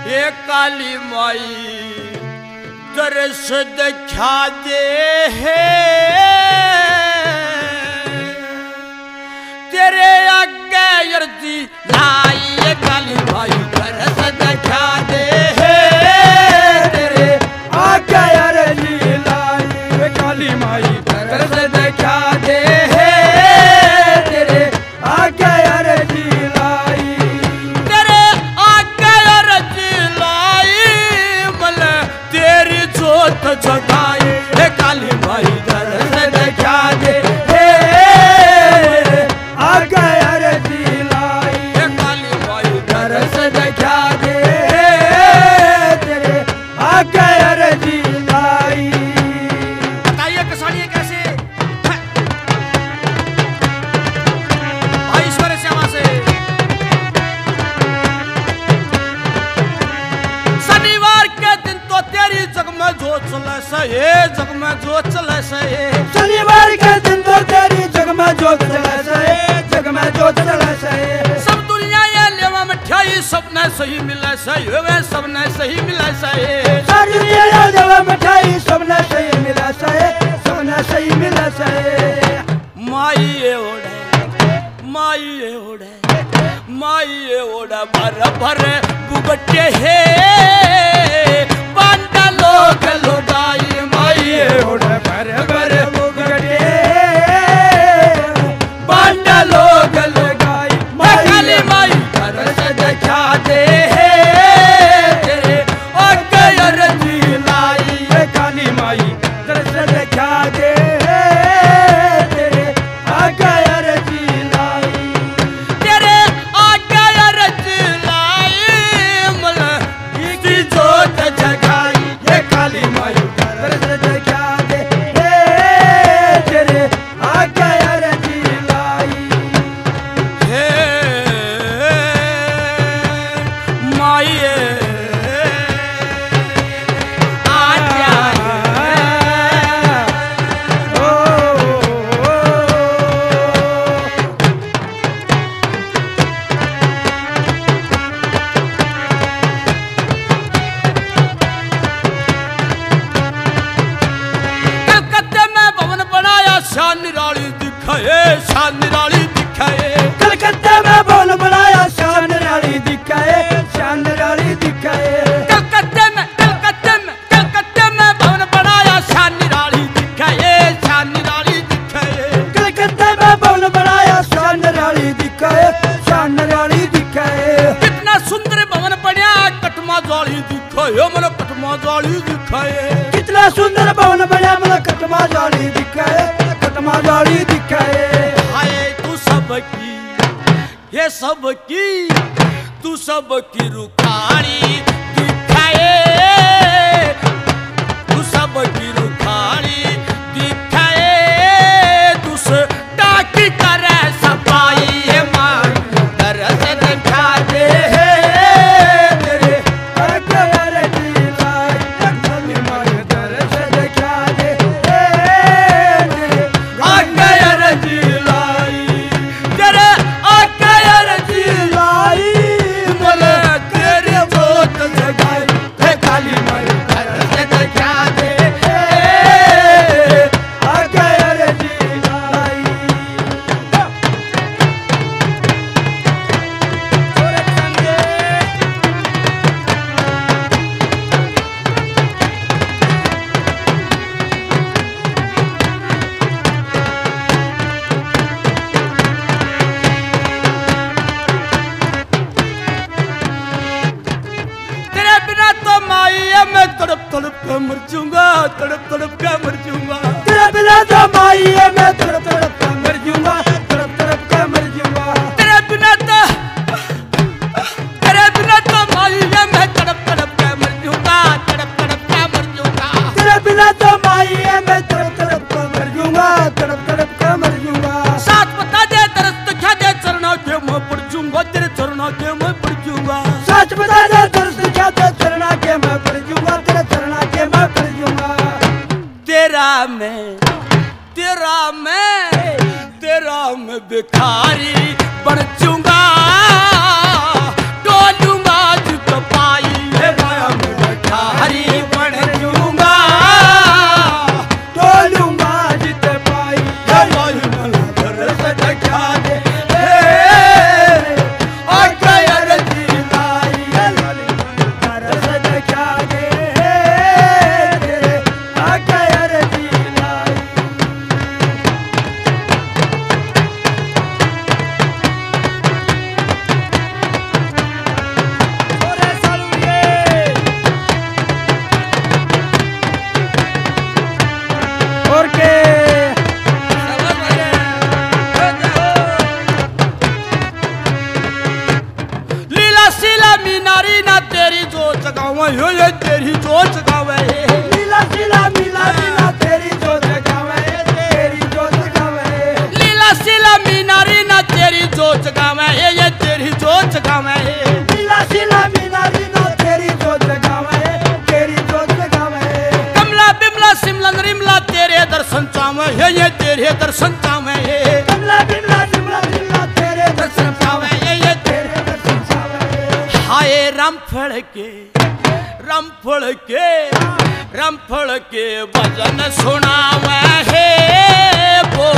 ये काली माई दरस दिखा दे तेरे आगे अर्जी लाई। ये काली माई दरस दिखा दे तेरे आगे अर्जी लाई। ये काली माई दरस दिखा दे तेरे आगे अर्जी लाई। तेरे आगे अर्जी लाई मल तेरी जोत जगाई। हे काली माई दरस दिखा दे आगे अर्जी लाई। हे काली माई दरस दिखा दे तेरे आगे अर्जी लाई। बताइए किसानिए कैसे ईश्वर श्यामा से शनिवार के दिन तो तेरी जग में जो चले सहे जग में जो चले सहे। शनिवार के दिन तो तेरी जग में जो चले सहे जग में जो चले सहे। सब दुनिया ये लेवा मिठाई सबने सही मिले सही वे सबने सही मिले सही। सारी दुनिया ये लेवा मिठाई सबने सही मिले सही सबने सही मिले सही। माई ये ओढ़े माई ये ओढ़े माई ये ओढ़े भर भर बुगटे है बांटा लोग लुटाई। माई ये ओढ़े भर भर बुगटे बांटा लोग लगाई। काली माई दरस दिखा दे तेरे आगे अर्जी लाई। काली माई दरस दिखा दे तेरे आगे अर्जी लाई। तेरे आगे अर्जी लाई मल इसी जोत जगाई। ये काली माई दरस दिखा दे तेरे आगे अर्जी लाई। हे माई आजा कलकत्ते में भवन बनाया शान निराली दिखाए शान निराली दिखाए। कलकत्ते में भवन बनाया शान निराली दिखाए शान निराली दिखाए। कलकत्ते में भवन बनाया शान निराली दिखाए शान निराली दिखाए। कलकत्ते में भवन बनाया शान निराली दिखाए शान निराली दिखाए। कितना सुंदर भवन बनया कटमा जाली दिखाए मन कटमा जाली दिखाए। कितना सुंदर भवन बनया मन कटमा जाली दिखाए कटमा जाली दिखाए। हाय तू सबकी ये सबकी तू सबकी रुखाड़ी दिखाए तू सबकी रुखाड़ी दिखाए तुस टाकी करे सफाई। ये माई दरस दिखा दे तेरे आगे अर्जी लाई। काली माई दरस दिखा दे तेरे आगे अर्जी लाई। तेरे आगे अर्जी लाई मल तेरी जोत जगाई। हे काली माई दरस दिखा दे आगे अर्जी लाई। तेरे बिना तो माई मैं तड़प तड़प के मर जाऊंगा तड़प तड़प के मर जाऊंगा। तेरे बिना तो माई मैं तड़प तड़प के मर जाऊंगा तड़प तड़प के मर जाऊंगा। तेरे बिना तो माई मैं तड़प तड़प के मर जाऊंगा तड़प तड़प के मर जाऊंगा। तेरे बिना तो माई मैं तड़प तड़प के मर जाऊंगा तड़प तड़प के मर जाऊंगा। साथ बता दे दरस दिखा दे चरणों के मैं पड़ जाऊंगा तेरे चरणों के मैं पड़ जाऊंगा। सच बता दे दरस दिखा दे चरणों के मैं पड़ जाऊंगा तेरे चरणों के मैं पड़ जाऊंगा। तेरा मैं मैं भिखारी बन चूंगा डोलूंगा जित पाई। लीला शीला मीनारी ना तेरी जोत गावे ये तेरी जोत गावे लीला शीला मीनारी ना तेरी जोत गावे तेरी जोत गावे लीला शीला मीनारी ना तेरी जोत गावे ये तेरी जोत गावे लीला शीला मीनारी ना तेरी जोत गावे तेरी जोत गावे कमला बिमला सिमला नरिमला तेरे दर्शन चावे ये तेरे दर्शन चावे कमला बिमला सिमला सिमला तेरे दर्शन चावे ये तेरे दर्शन चावे हाय रामफल के भजन सुनावे हे बो